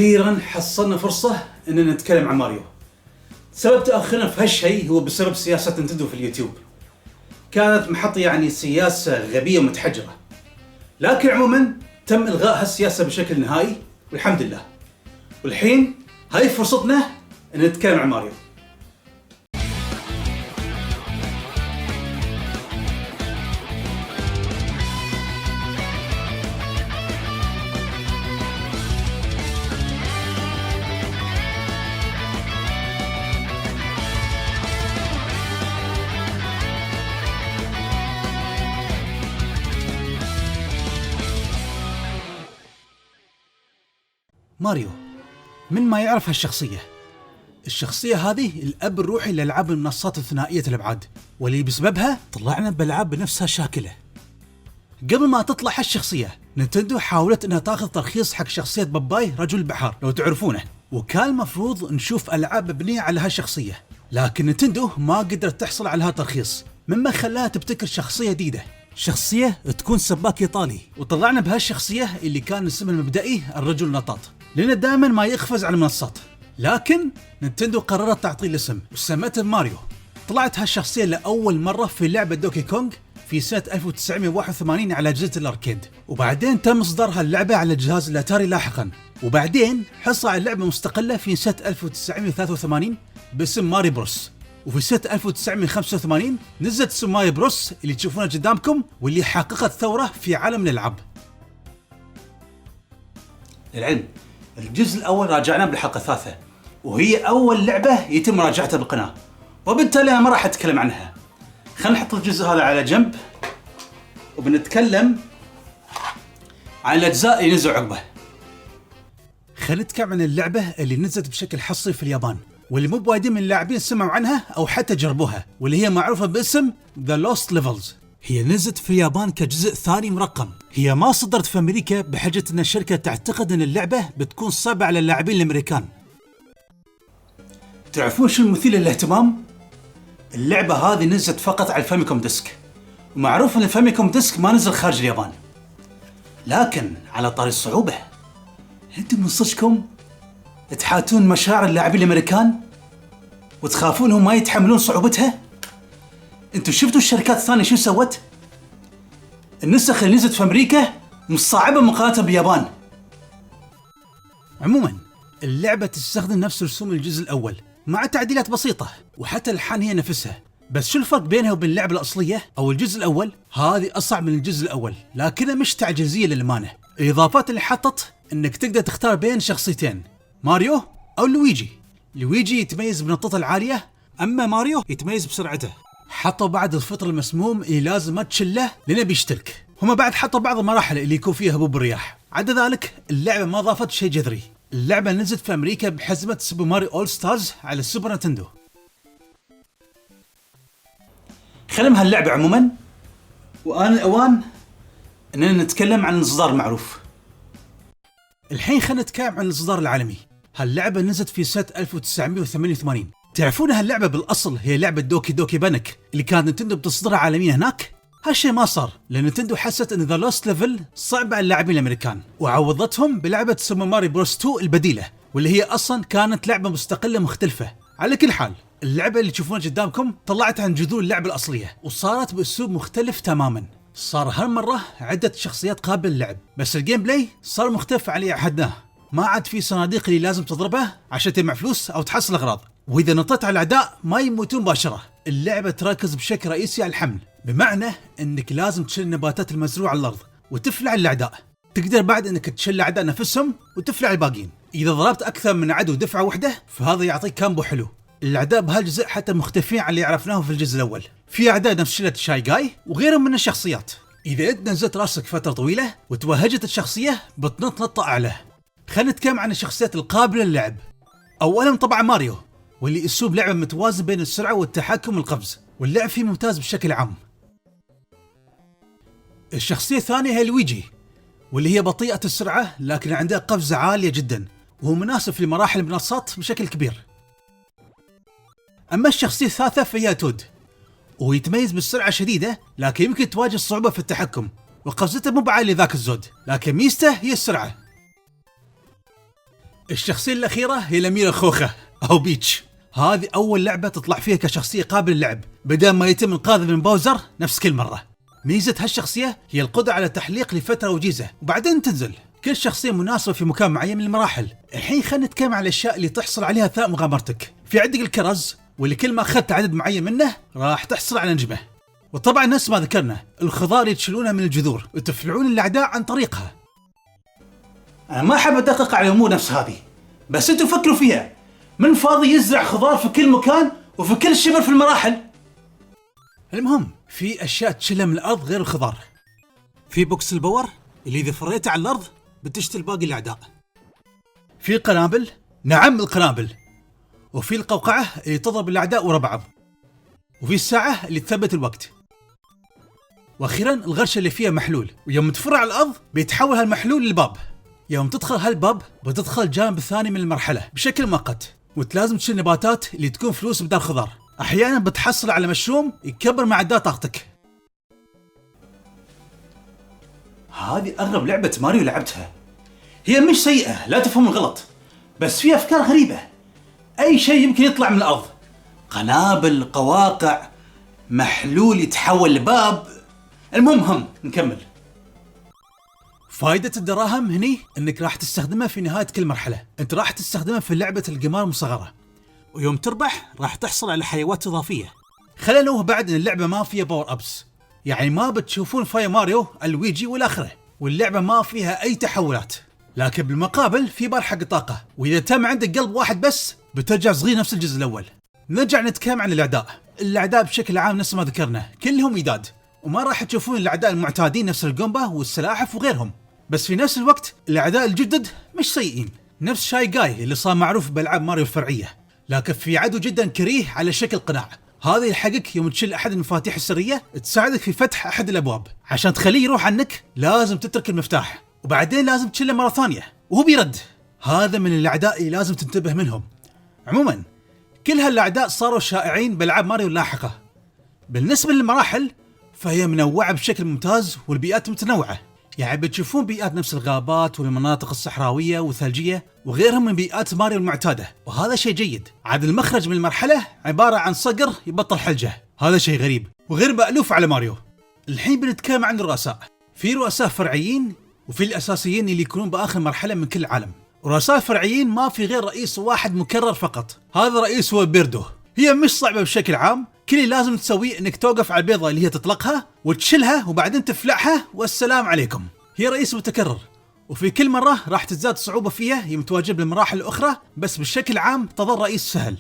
واخيرا حصلنا فرصة اننا نتكلم عن ماريو. سبب تأخرنا في هالشيء هو بسبب سياسة نينتندو في اليوتيوب. كانت محطة سياسة غبية ومتحجرة، لكن عموما تم إلغاء هالسياسة بشكل نهائي والحمد لله. والحين هاي فرصتنا ان نتكلم عن ماريو. ماريو، من ما يعرف الشخصية هذه الأب الروحي لألعاب المنصات الثنائية الأبعاد، واللي بسببها طلعنا بألعاب بنفسها شاكلة. قبل ما تطلع هالشخصية نينتندو حاولت انها تاخذ ترخيص حق شخصية باباي رجل البحار لو تعرفونه، وكان المفروض نشوف ألعاب مبنية على هالشخصية، لكن نينتندو ما قدرت تحصل على هالترخيص، مما خلاها تبتكر شخصية جديدة، شخصية تكون سباك إيطالي. وطلعنا بهالشخصية اللي كان اسمه المبدئي الرجل النطاط، لأنه دائما ما يقفز على المنصات، لكن نينتندو قررت تعطيه الاسم وسمته ماريو. طلعت هالشخصية لأول مرة في لعبة دوكي كونغ في سنة 1981 على أجهزة الأركيد، وبعدين تم إصدار هاللعبة على جهاز الأتاري لاحقا، وبعدين حصل على لعبة مستقلة في سنة 1983 باسم ماري بروس، وفي سنة 1985 نزلت اسم ماري بروس اللي تشوفونها قدامكم، واللي حققت ثورة في عالم الألعاب. للعلم الجزء الأول راجعناه بالحلقة الثالثة، وهي أول لعبة يتم مراجعتها بالقناة، وبالتالي أنا ما راح أتكلم عنها. خلينا نحط الجزء هذا على جنب وبنتكلم عن الأجزاء اللي نزلوا عقبه. خلينا نتكلم عن اللعبة اللي نزلت بشكل حصري في اليابان، واللي مو بوايدين من اللاعبين سمعوا عنها أو حتى جربوها، واللي هي معروفة باسم The Lost Levels. هي نزلت في اليابان كجزء ثاني مرقم. هي ما صدرت في أمريكا بحجة أن الشركة تعتقد أن اللعبة بتكون صعبة على اللاعبين الأمريكان. تعرفون شو المثير للاهتمام؟ اللعبة هذه نزلت فقط على الفاميكوم ديسك، ومعروف أن الفاميكوم ديسك ما نزل خارج اليابان. لكن على طاري الصعوبة، أنتم من صدقكم تحاتون مشاعر اللاعبين الأمريكان وتخافونهم ما يتحملون صعوبتها؟ أنتم شفتوا الشركات الثانية شو سوت؟ النسخ اللي نزلت في أمريكا مصعبة مقارنة باليابان. عموما اللعبة تستخدم نفس رسوم الجزء الأول مع تعديلات بسيطة، وحتى الحان هي نفسها. بس شو الفرق بينها وبين اللعبة الأصلية أو الجزء الأول؟ هذه أصعب من الجزء الأول، لكنها مش تعجيزية للأمانة. الإضافات اللي حطت إنك تقدر تختار بين شخصيتين، ماريو أو لويجي. لويجي يتميز بنطته العالية، أما ماريو يتميز بسرعته. حطوا بعد الفطر المسموم اللي لازم ما تشله لأنه بيشترك. هما بعد حطوا بعض المراحل اللي يكون فيها هبوب الرياح. عدا ذلك اللعبة ما ضافت شيء جذري. اللعبة نزلت في أمريكا بحزمة سوبر ماريو أول ستارز على السوبر نينتندو. خلم هاللعبة عموما، وآن الأوان أننا نتكلم عن الإصدار المعروف. الحين خلينا نتكلم عن الإصدار العالمي. هاللعبة نزلت في سنة 1988. تعرفون هاللعبة بالأصل هي لعبة دوكي دوكي بانك اللي كانت نينتندو بتصدرها عالميا هناك. هالشيء ما صار لأن نينتندو حست أن ذا لوست ليفل صعبة على اللاعبين الأمريكان، وعوضتهم بلعبة سوبر ماريو بروس 2 البديلة، واللي هي أصلا كانت لعبة مستقلة مختلفة. على كل حال اللعبة اللي تشوفونها قدامكم طلعت عن جذور اللعبة الأصلية، وصارت بأسلوب مختلف تماما. صار هالمرة عدة شخصيات قابلة للعب، بس الجيم بلاي صار مختلف عن اللي عهدناه. ما عاد في صناديق اللي لازم تضربها عشان تجمع فلوس أو تحصل أغراض، وإذا نطيت على الأعداء ما يموتون مباشرة. اللعبة تركز بشكل رئيسي على الحمل، بمعنى أنك لازم تشيل النباتات المزروعة على الأرض وتفلع الأعداء. تقدر بعد أنك تشيل الأعداء نفسهم وتفلع الباقين. إذا ضربت أكثر من عدو دفعة واحدة فهذا يعطيك كامبو حلو. الأعداء بهالجزء حتى مختلفين عن اللي عرفناهم في الجزء الأول. في أعداء نفس شلة شاي جاي وغيرهم من الشخصيات. إذا أنت نزلت راسك فترة طويلة وتوهجت الشخصية بتنط نطة أعلى. خلينا نتكلم عن الشخصيات القابلة للعب. أولا طبعا ماريو، واللي أسلوب لعبة متوازن بين السرعة والتحكم والقفز، واللعب فيه ممتاز بشكل عام. الشخصية الثانية هي لويجي، واللي هي بطيئة السرعة لكن عندها قفزة عالية جدا، وهو مناسب في مراحل المنصات بشكل كبير. أما الشخصية الثالثة فهي تود، وهو يتميز بالسرعة شديدة لكن يمكن تواجه صعوبة في التحكم، وقفزته مو بعالية ذاك الزود، لكن ميزته هي السرعة. الشخصية الأخيرة هي الأميرة خوخة أو بيتش. هذه أول لعبة تطلع فيها كشخصية قابل للعب بدل ما يتم إنقاذها من باوزر نفس كل مرة. ميزة هالشخصية هي القدرة على التحليق لفترة وجيزة وبعدين تنزل. كل شخصية مناسبة في مكان معين من المراحل. الحين خلينا نتكلم عن الأشياء اللي تحصل عليها أثناء مغامرتك. في عندك الكرز، واللي كل ما أخذت عدد معين منه راح تحصل على نجمة. وطبعا نفس ما ذكرنا الخضار اللي تشيلونها من الجذور وتفلعون الأعداء عن طريقها. أنا ما أحب أدقق على الأمور نفس هذه، بس أنتوا فكروا فيها. من فاضي يزرع خضار في كل مكان وفي كل شبر في المراحل؟ المهم في أشياء تشيلها من الأرض غير الخضار. في بوكس الباور اللي إذا فريته على الأرض بتشتل باقي الأعداء. في قنابل، نعم القنابل. وفي القوقعة اللي تضرب الأعداء ورا بعض. وفي الساعة اللي تثبت الوقت. وأخيرا الغرشة اللي فيها محلول، ويوم تفر على الأرض بيتحول هالمحلول للباب. يوم تدخل هالباب بتدخل الجانب الثاني من المرحلة بشكل مؤقت، وتلازم تشيل نباتات اللي تكون فلوس بدل خضار. أحيانا بتحصل على مشروم يكبر معدات طاقتك. هذه أغرب لعبة ماريو لعبتها. هي مش سيئة لا تفهم الغلط، بس فيها أفكار غريبة. أي شيء يمكن يطلع من الأرض، قنابل، قواقع، محلول يتحول لباب. المهم نكمل. فائدة الدراهم هني انك راح تستخدمها في نهاية كل مرحلة. انت راح تستخدمها في لعبة القمار المصغرة، ويوم تربح راح تحصل على حيوات اضافية. خلينا نوه بعد ان اللعبة ما فيها باور ابس، يعني ما بتشوفون فيها ماريو، الويجي والاخره، واللعبة ما فيها اي تحولات. لكن بالمقابل في بار حق الطاقة، واذا تم عندك قلب واحد بس بترجع صغير نفس الجزء الاول. نرجع نتكلم عن الاعداء بشكل عام نفس ما ذكرنا كلهم إيداد، وما راح تشوفون الاعداء المعتادين نفس الجومبا والسلاحف وغيرهم. بس في نفس الوقت الاعداء الجدد مش سيئين، نفس شاي جاي اللي صار معروف بالعاب ماريو الفرعيه. لكن في عدو جدا كريه على شكل قناع، هذا يلحقك يوم تشيل احد المفاتيح السريه تساعدك في فتح احد الابواب. عشان تخليه يروح عنك لازم تترك المفتاح، وبعدين لازم تشيله مره ثانيه وهو بيرد. هذا من الاعداء اللي لازم تنتبه منهم. عموما كل هالاعداء صاروا شائعين بالعاب ماريو اللاحقه. بالنسبه للمراحل فهي منوعه بشكل ممتاز، والبيئات متنوعه. يعني بتشوفون بيئات نفس الغابات والمناطق الصحراوية والثلجية وغيرهم من بيئات ماريو المعتادة، وهذا شيء جيد. عاد المخرج من المرحلة عبارة عن صقر يبطل حلجة، هذا شيء غريب وغير مألوف على ماريو. الحين بنتكلم عن الرؤساء. في رؤساء فرعيين وفي الأساسيين اللي يكونون بآخر مرحلة من كل العالم. رؤساء فرعيين ما في غير رئيس واحد مكرر فقط، هذا رئيس هو بيردو. هي مش صعبة بشكل عام، كل اللي لازم تسويه انك توقف على البيضة اللي هي تطلقها وتشيلها وبعدين تفلعها والسلام عليكم. هي رئيس متكرر، وفي كل مرة راح تزداد صعوبة فيها يوم تواجه بالمراحل الأخرى، بس بشكل عام تظل رئيس سهل.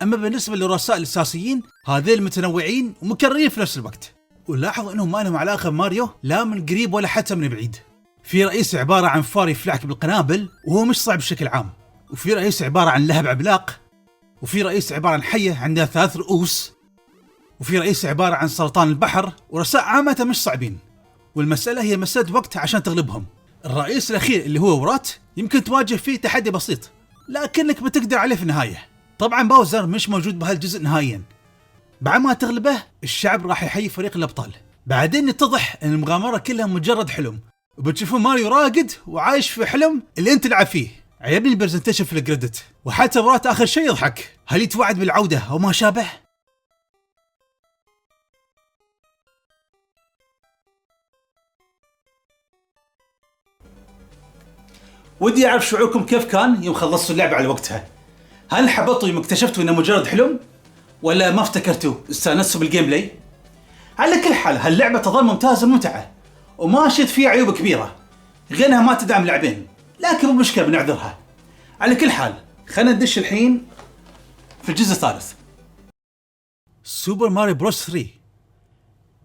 أما بالنسبة للرؤساء الأساسيين هذين متنوعين ومكررين في نفس الوقت، ولاحظ انهم ما لهم علاقة بماريو لا من قريب ولا حتى من بعيد. في رئيس عبارة عن فار يفلعك بالقنابل وهو مش صعب بشكل عام، وفي رئيس عبارة عن لهب عملاق، وفي رئيس عبارة عن حية عندها 3 رؤوس، وفي رئيس عبارة عن سرطان البحر. ورؤساء عامة مش صعبين، والمسألة هي مسألة وقت عشان تغلبهم. الرئيس الأخير اللي هو ورات يمكن تواجه فيه تحدي بسيط، لكنك بتقدر عليه في النهاية. طبعا باوزر مش موجود بهالجزء نهائيا. بعد ما تغلبه الشعب راح يحيي فريق الأبطال. بعدين يتضح أن المغامرة كلها مجرد حلم، وبتشوفون ماريو راقد وعايش في حلم اللي انت تلعب فيه. عجبني البرزنتيشن في الكريدت، وحتى ورات آخر شيء يضحك، هل يتوعد بالعودة أو ما شابه. ودي أعرف شعوركم كيف كان يوم خلصتوا اللعبة على وقتها. هل حبطوا يوم اكتشفتوا إنه مجرد حلم، ولا ما افتكرتوا استانستوا بالجيم بلاي؟ على كل حال هاللعبة تظل ممتازة وممتعة، وما شفت فيها عيوب كبيرة غير انها ما تدعم لاعبين، لكن مو مشكلة بنعذرها. على كل حال خلينا ندش الحين في الجزء الثالث. سوبر ماريو بروس 3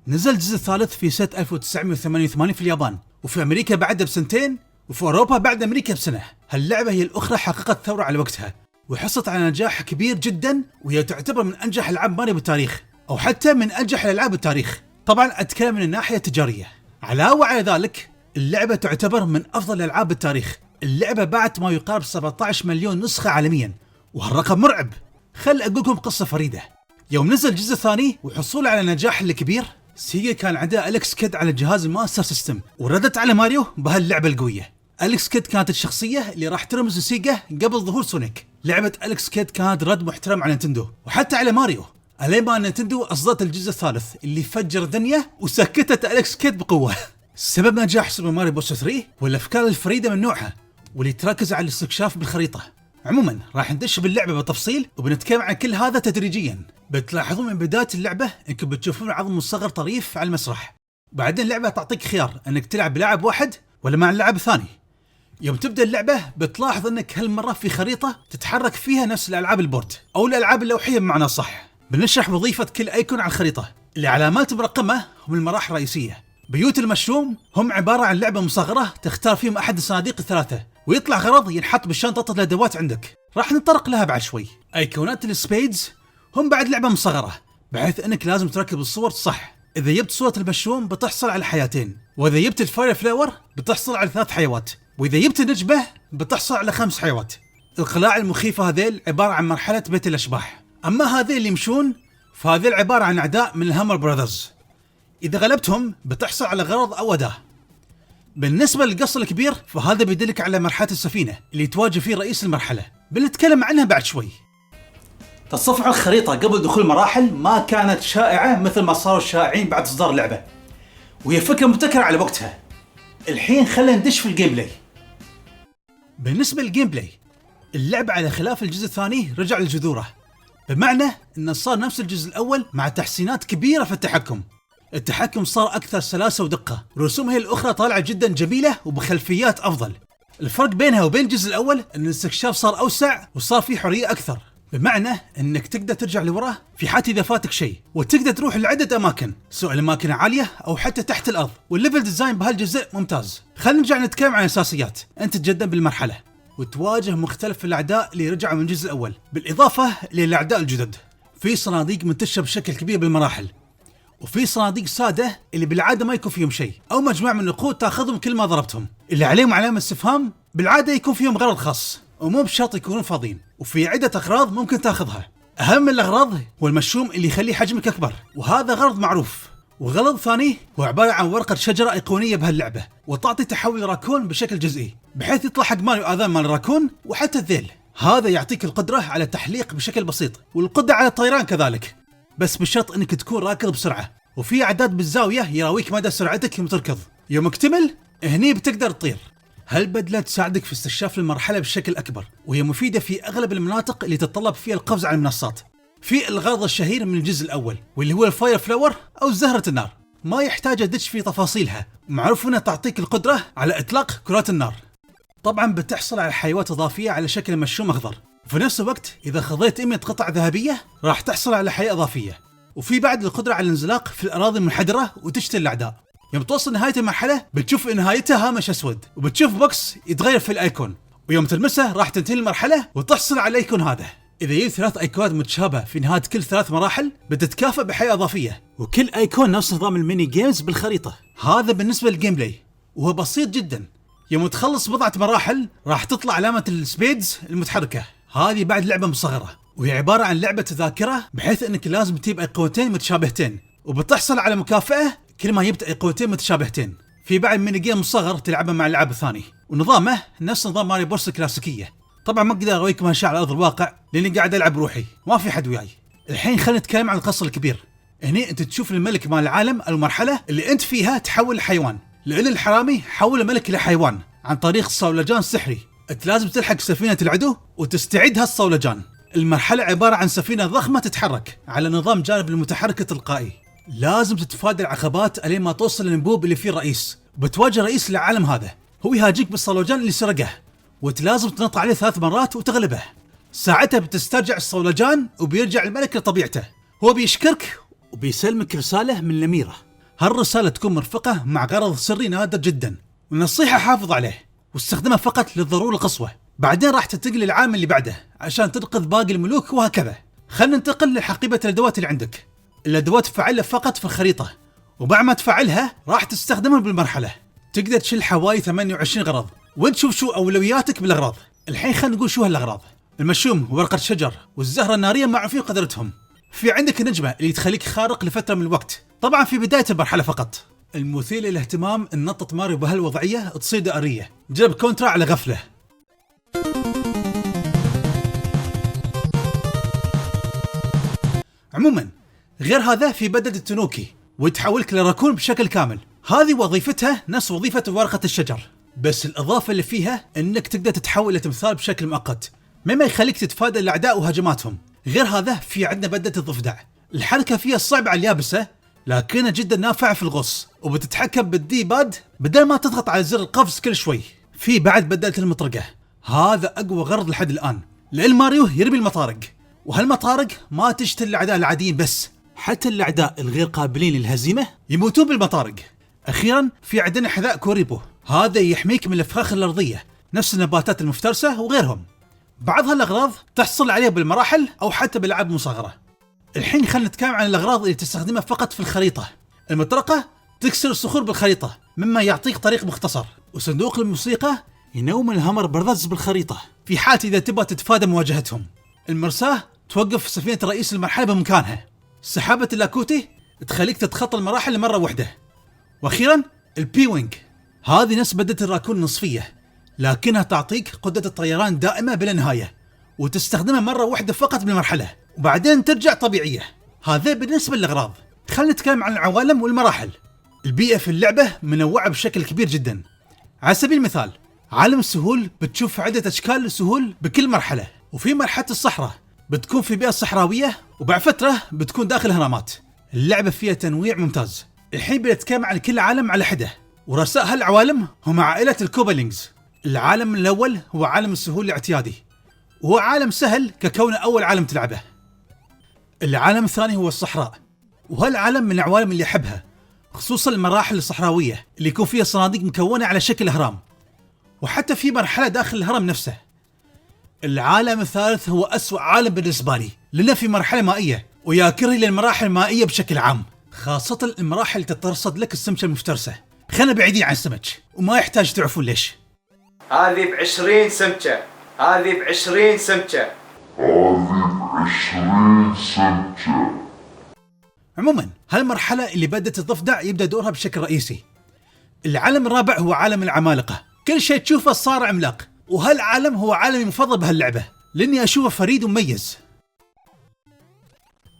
نزل الجزء الثالث في سنة 1988 في اليابان، وفي أمريكا بعدها بسنتين، وفي أوروبا بعد أمريكا بسنة. هاللعبة هي الأخرى حققت ثورة على وقتها، وحصلت على نجاح كبير جدا، وهي تعتبر من أنجح ألعاب ماريو بالتاريخ، أو حتى من أنجح الألعاب بالتاريخ. طبعا أتكلم من الناحية التجارية. علاوة على ذلك اللعبة تعتبر من أفضل الألعاب بالتاريخ. اللعبة باعت ما يقارب 17 مليون نسخة عالميا، وهالرقم مرعب. خل أقول لكم قصة فريدة. يوم نزل الجزء الثاني وحصول على نجاح الكبير، سيجا كان عندها أليكس كيد على جهاز الماستر سيستم، وردت على ماريو بهاللعبة القوية. أليكس كيد كانت الشخصية اللي راح ترمز لسيجا قبل ظهور سونيك. لعبة أليكس كيد كانت رد محترم على نينتندو وحتى على ماريو، ألين ما نينتندو أصدرت الجزء الثالث اللي فجر الدنيا وسكتت أليكس كيد بقوة. سبب نجاح سوبر ماريو بروس 3 هو الأفكار الفريدة من نوعها واللي تركز على الاستكشاف بالخريطة. عموما راح ندش باللعبة بالتفصيل وبنتكلم عن كل هذا تدريجيا. بتلاحظون من بداية اللعبة انكم بتشوفون عظم مصغر طريف على المسرح، وبعدين اللعبة تعطيك خيار انك تلعب بلاعب واحد ولا مع اللاعب الثاني. يوم تبدأ اللعبة بتلاحظ انك هالمرة في خريطة تتحرك فيها نفس الالعاب البورد او الالعاب اللوحية بمعنى صح. بنشرح وظيفة كل ايكون على الخريطة. العلامات مرقمة هم المراحل الرئيسية. بيوت المشروم هم عبارة عن لعبة مصغرة تختار فيهم احد الصناديق الثلاثة ويطلع غرض ينحط بشنطة الادوات عندك، راح نتطرق لها بعد شوي. ايقونات السبيدز هم بعد لعبة مصغرة بحيث انك لازم تركب الصور صح. اذا جبت صورة المشروم بتحصل على حياتين، واذا جبت الفاير فلاور بتحصل على 3 حيوات، واذا جبت النجبة بتحصل على 5 حيوات. القلاع المخيفة هذيل عبارة عن مرحلة بيت الاشباح، اما هذيل اللي يمشون فهذيل عبارة عن اعداء من الهامر براذرز، اذا غلبتهم بتحصل على غرض او اداة. بالنسبة للقصر الكبير فهذا بيدلك على مرحلة السفينة اللي تواجه فيه رئيس المرحلة، بنتكلم عنها بعد شوي. تصفح الخريطة قبل دخول المراحل ما كانت شائعة مثل ما صاروا شائعين بعد إصدار اللعبة، وهي فكرة مبتكرة على وقتها. الحين خلينا ندش في الجيم بلاي. بالنسبة للجيم بلاي، اللعبة على خلاف الجزء الثاني رجع لجذوره، بمعنى انه صار نفس الجزء الأول مع تحسينات كبيرة في التحكم. التحكم صار أكثر سلاسة ودقة، رسومها الأخرى طالعة جدا جميلة وبخلفيات أفضل. الفرق بينها وبين الجزء الأول أن الاستكشاف صار أوسع وصار فيه حرية أكثر، بمعنى أنك تقدر ترجع لورا في حالة إذا فاتك شيء، وتقدر تروح لعدة أماكن سواء الأماكن عالية أو حتى تحت الأرض، والليفل ديزاين بهالجزء ممتاز. خلينا نرجع نتكلم عن الأساسيات. أنت تتقدم بالمرحلة وتواجه مختلف الأعداء اللي رجعوا من الجزء الأول، بالإضافة للأعداء الجدد. في صناديق منتشرة بشكل كبير بالمراحل، وفي صناديق سادة اللي بالعادة ما يكون فيهم شيء أو مجموعة من النقود تاخذهم كل ما ضربتهم، اللي عليهم علامة استفهام بالعادة يكون فيهم غرض خاص ومو بشرط يكونون فاضيين، وفي عدة أغراض ممكن تاخذها. أهم الأغراض هو المشروم اللي يخلي حجمك أكبر، وهذا غرض معروف. وغرض ثاني هو عبارة عن ورقة شجرة أيقونية بهاللعبة، وتعطي تحول راكون بشكل جزئي بحيث يطلع حق ماريو آذان مال الراكون وحتى الذيل. هذا يعطيك القدرة على التحليق بشكل بسيط والقدرة على الطيران كذلك، بس بشرط انك تكون راكض بسرعة، وفي اعداد بالزاوية يراويك مدى سرعتك يوم تركض. يوم اكتمل هني بتقدر تطير. هالبدلة تساعدك في استكشاف المرحلة بشكل أكبر، وهي مفيدة في أغلب المناطق اللي تتطلب فيها القفز على المنصات. في الغرض الشهير من الجزء الأول واللي هو الفاير فلاور أو زهرة النار، ما يحتاج أدش في تفاصيلها، معروف أنها تعطيك القدرة على إطلاق كرات النار. طبعا بتحصل على حيوات إضافية على شكل مشروم أخضر، وفي نفس الوقت إذا خذيت 100 قطعة ذهبية راح تحصل على حياة إضافية. وفي بعد القدرة على الانزلاق في الأراضي المنحدرة وتشتري الأعداء. يوم توصل نهاية المرحلة بتشوف نهايتها هامش أسود، وبتشوف بوكس يتغير في الأيكون، ويوم تلمسه راح تنتهي المرحلة وتحصل على الأيكون هذا. إذا جبت 3 أيقونات متشابهة في نهاية كل 3 مراحل بتتكافئ بحياة إضافية، وكل أيكون نفس نظام الميني جيمز بالخريطة. هذا بالنسبة للجيم بلاي وهو بسيط جدا. يوم تخلص بضعة مراحل راح تطلع علامة السبيدز المتحركة، هذه بعد لعبة مصغرة وهي عبارة عن لعبة ذاكرة، بحيث انك لازم تجيب ايقونتين متشابهتين وبتحصل على مكافأة كل ما جبت ايقونتين متشابهتين. في بعد ميني جيم مصغر تلعبه مع اللعب الثاني، ونظامه نفس نظام ماريو بورس الكلاسيكية. طبعا ما اقدر اوريكم هالشيء على ارض الواقع لاني قاعد العب بروحي، ما في حد وياي. الحين خلينا نتكلم عن القصر الكبير. هني انت تشوف الملك مال العالم، المرحلة اللي انت فيها تحول لحيوان، لان الحرامي حول الملك لحيوان عن طريق صولجان سحري. انت لازم تلحق سفينة العدو وتستعيد هالصولجان. المرحلة عبارة عن سفينة ضخمة تتحرك على نظام جانب المتحرك التلقائي. لازم تتفادى العقبات الين ما توصل للانبوب اللي فيه الرئيس، بتواجه رئيس العالم هذا، هو يهاجيك بالصولجان اللي سرقه، وتلازم تنط عليه 3 مرات وتغلبه. ساعتها بتسترجع الصولجان وبيرجع الملك لطبيعته، هو بيشكرك وبيسلمك رسالة من الأميرة. هالرسالة تكون مرفقة مع غرض سري نادر جدا، والنصيحة حافظ عليه واستخدمه فقط للضرورة القصوى. بعدين راح تنتقل للعام اللي بعده عشان تنقذ باقي الملوك وهكذا. خلينا ننتقل لحقيبة الأدوات اللي عندك. الأدوات تفعلها فقط في الخريطة، وبعد ما تفعلها راح تستخدمها بالمرحلة. تقدر تشيل حوالي 28 غرض، وانت شوف شو أولوياتك بالأغراض. الحين خلينا نقول شو هالأغراض. المشوم وورقة شجر والزهرة النارية معروفين قدرتهم. في عندك النجمة اللي تخليك خارق لفترة من الوقت، طبعا في بداية المرحلة فقط. المثير للاهتمام ان نطة ماريو بهالوضعية تصير دائرية، جلب كونترا على غفلة. عموما غير هذا في بدلة التنوكي ويتحولك لراكون بشكل كامل. هذه وظيفتها نفس وظيفة ورقة الشجر، بس الإضافة اللي فيها إنك تقدر تتحول لتمثال بشكل مؤقت مما يخليك تتفادى الأعداء وهجماتهم. غير هذا في عندنا بدلة الضفدع، الحركة فيها صعبة على اليابسة لكنها جدا نافعة في الغص، وبتتحكم بالدي باد بدل ما تضغط على زر القفز كل شوي. في بعد بدلة المطرقة، هذا أقوى غرض لحد الآن، لأن ماريو يرمي المطارق، وهالمطارق ما تشتل الأعداء العاديين بس، حتى الأعداء الغير قابلين للهزيمة يموتون بالمطارق. أخيرا في عندنا حذاء كوريبو، هذا يحميك من الفخاخ الأرضية نفس النباتات المفترسة وغيرهم. بعض هالأغراض تحصل عليها بالمراحل أو حتى بالألعاب المصغرة. الحين خلينا نتكلم عن الأغراض اللي تستخدمها فقط في الخريطة. المطرقة تكسر الصخور بالخريطة مما يعطيك طريق مختصر، وصندوق الموسيقى ينوم الهامر براذرز بالخريطة في حال إذا تبغى تتفادى مواجهتهم. المرساة توقف سفينة رئيس المرحلة بمكانها. سحابة اللاكوتي تخليك تتخطى المراحل لمرة واحدة. وأخيرا البي وينج، هذه نفس بدلة الراكون النصفية لكنها تعطيك قدرة الطيران دائمة بلا نهاية، وتستخدمها مرة واحدة فقط بالمرحلة وبعدين ترجع طبيعية. هذا بالنسبة للأغراض. خلينا نتكلم عن العوالم والمراحل. البيئة في اللعبة منوعة بشكل كبير جدا. على سبيل المثال عالم السهول بتشوف عدة أشكال السهول بكل مرحلة، وفي مرحلة الصحراء بتكون في بيئة صحراوية، وبعد فترة بتكون داخل هرمات. اللعبة فيها تنويع ممتاز. الحين بنتكلم عن كل عالم على حدة، ورؤساء هالعوالم هم عائلة الكوبالينجز. العالم الأول هو عالم السهول الاعتيادي، وهو عالم سهل ككونه أول عالم تلعبه. العالم الثاني هو الصحراء، وهالعالم من العوالم اللي أحبها، خصوصا المراحل الصحراوية اللي يكون فيها صناديق مكونة على شكل أهرام، وحتى في مرحلة داخل الهرم نفسه. العالم الثالث هو أسوأ عالم بالنسبة لي، لأنه في مرحلة مائية، ويا كرهي للمراحل المائية بشكل عام، خاصة المراحل اللي تترصد لك السمكة المفترسة. خلنا بعيدين عن السمك وما يحتاج تعرفون ليش. هذه ب20 سمكة، هذه ب20 سمكة، هذه ب20 سمكة. عموما هالمرحلة اللي بدت الضفدع يبدأ دورها بشكل رئيسي. العالم الرابع هو عالم العمالقة، كل شيء تشوفه صار عملاق، وهالعالم هو عالمي المفضل بهاللعبة لأني أشوفه فريد ومميز.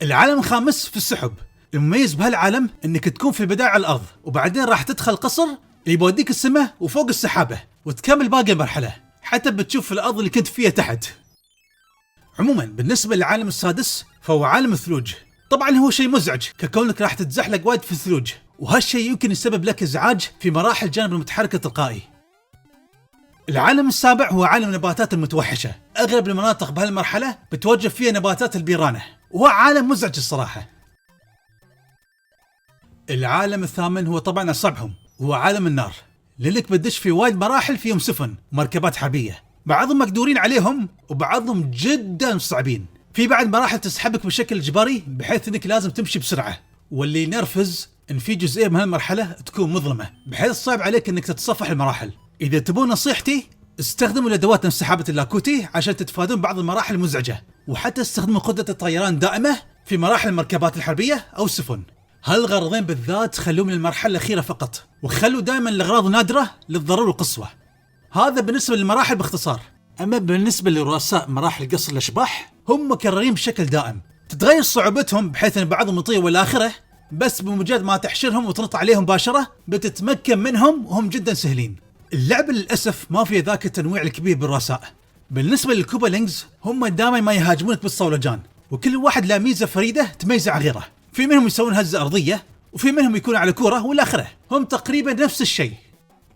العالم الخامس في السحب، المميز بهالعالم أنك تكون في بداية على الأرض، وبعدين راح تدخل قصر اللي بوديك السماء وفوق السحابة، وتكمل باقي المرحلة حتى بتشوف الأرض اللي كنت فيها تحت. عموما بالنسبة للعالم السادس فهو عالم الثلوج. طبعا هو شيء مزعج ككونك راح تتزحلق وايد في الثلوج، وهالشيء يمكن يسبب لك ازعاج في مراحل جانب المتحرك التلقائي. العالم السابع هو عالم النباتات المتوحشة، أغلب المناطق بهالمرحلة بتوجد فيها نباتات البيرانة، وهو عالم مزعج الصراحة. العالم الثامن هو طبعا أصعبهم، هو عالم النار، لأنك بدش في وايد مراحل فيهم سفن ومركبات حربية، بعضهم مقدورين عليهم وبعضهم جدا صعبين. في بعد مراحل تسحبك بشكل إجباري بحيث أنك لازم تمشي بسرعة، واللي ينرفز أن في جزئية من هالمرحلة تكون مظلمة بحيث صعب عليك أنك تتصفح المراحل. إذا تبون نصيحتي استخدموا الأدوات نفس سحابة اللاكوتي عشان تتفادون بعض المراحل المزعجة، وحتى استخدموا قدرة الطيران دائمة في مراحل المركبات الحربية أو السفن. هالغرضين بالذات خلوه من المرحلة الأخيرة فقط، وخلوا دائما الأغراض نادرة للضرورة القصوى. هذا بالنسبة للمراحل باختصار. أما بالنسبة لرؤساء مراحل قصر الأشباح هم مكررين بشكل دائم، تتغير صعوبتهم بحيث أن بعضهم يطير والآخرة، بس بمجرد ما تحشرهم وتنط عليهم مباشرة بتتمكن منهم وهم جدا سهلين. اللعبة للأسف ما فيها ذاك التنويع الكبير بالرؤساء. بالنسبة للكوبالينجز هم دائما ما يهاجمونك بالصولجان، وكل واحد له ميزة فريدة تميزه عن غيره. في منهم يسوون هزة أرضية، وفي منهم يكون على كورة، والآخرة هم تقريبا نفس الشيء.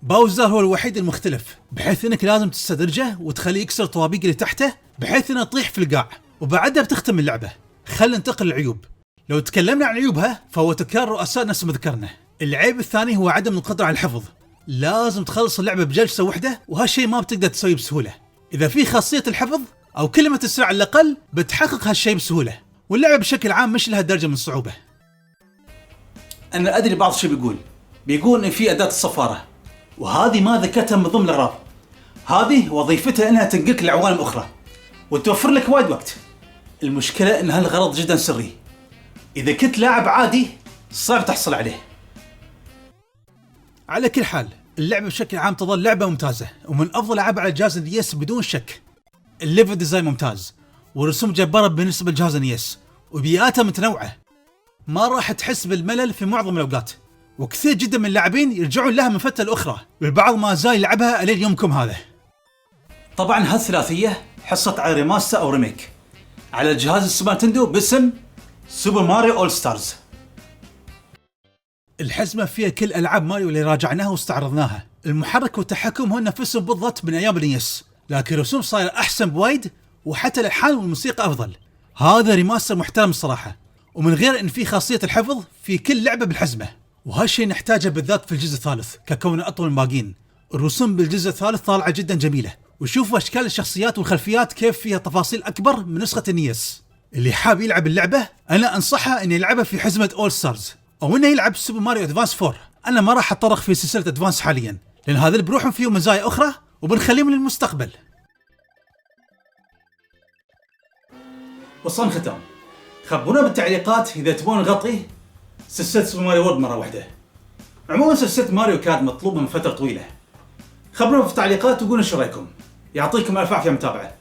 باوزر هو الوحيد المختلف بحيث انك لازم تستدرجه وتخليه يكسر الطوابق اللي تحته بحيث انه يطيح في القاع، وبعدها بتختم اللعبة. خلينا ننتقل للعيوب. لو تكلمنا عن عيوبها فهو تكرار رؤساء نفس ما ذكرنا. العيب الثاني هو عدم القدرة على الحفظ، لازم تخلص اللعبة بجلسة واحدة، وهالشيء ما بتقدر تسويه بسهولة. إذا في خاصية الحفظ أو كلمة السرعة على الأقل بتحقق هالشيء بسهولة، واللعبة بشكل عام مش لها درجة من الصعوبة. أنا أدري بعض الشيء بيقول إن في أداة الصفارة، وهذه ما ذكرتها من ضمن الأغراض. هذه وظيفتها إنها تنقلك لعوالم أخرى وتوفر لك وايد وقت. المشكلة إن هالغرض جدا سري، إذا كنت لاعب عادي صعب تحصل عليه. على كل حال اللعبة بشكل عام تظل لعبة ممتازة ومن أفضل ألعاب على جهاز النيس بدون شك. الليفل ديزاين ممتاز ورسوم جبارة بالنسبة لجهاز النيس وبيئاتها متنوعة، ما راح تحس بالملل في معظم الأوقات، وكثير جدا من اللاعبين يرجعون لها من فترة لأخرى، والبعض ما زال يلعبها إلى يومكم هذا. طبعا هالثلاثية حصلت على ريماستر أو ريميك على جهاز السوبر نينتندو باسم سوبر ماريو أول ستارز. الحزمة فيها كل ألعاب ماريو اللي راجعناها واستعرضناها، المحرك والتحكم هن نفسهم بالضبط من أيام النيس، لكن الرسوم صايرة أحسن بوايد وحتى الألحان والموسيقى أفضل. هذا ريماستر محترم الصراحة، ومن غير إن في خاصية الحفظ في كل لعبة بالحزمة، وهالشيء نحتاجه بالذات في الجزء الثالث ككونه أطول من باقين. الرسوم بالجزء الثالث طالعة جدا جميلة، وشوفوا أشكال الشخصيات والخلفيات كيف فيها تفاصيل أكبر من نسخة النيس. اللي حاب يلعب اللعبة أنا أنصحه إنه يلعبها في حزمة أول ستارز، أو إنه يلعب سوبر ماريو أدفانس 4. أنا ما راح أتطرق في سلسلة أدفانس حاليا لأن هذا اللي بروحهم فيه مزايا أخرى وبنخليهم للمستقبل. وصلنا ختام، خبرونا بالتعليقات إذا تبون نغطي سلسلة سوبر ماريو وورد مرة واحدة. عموما سلسلة ماريو كانت مطلوبة من فترة طويلة، خبرونا في التعليقات وقولوا شو رأيكم. يعطيكم ألف عافية متابعة.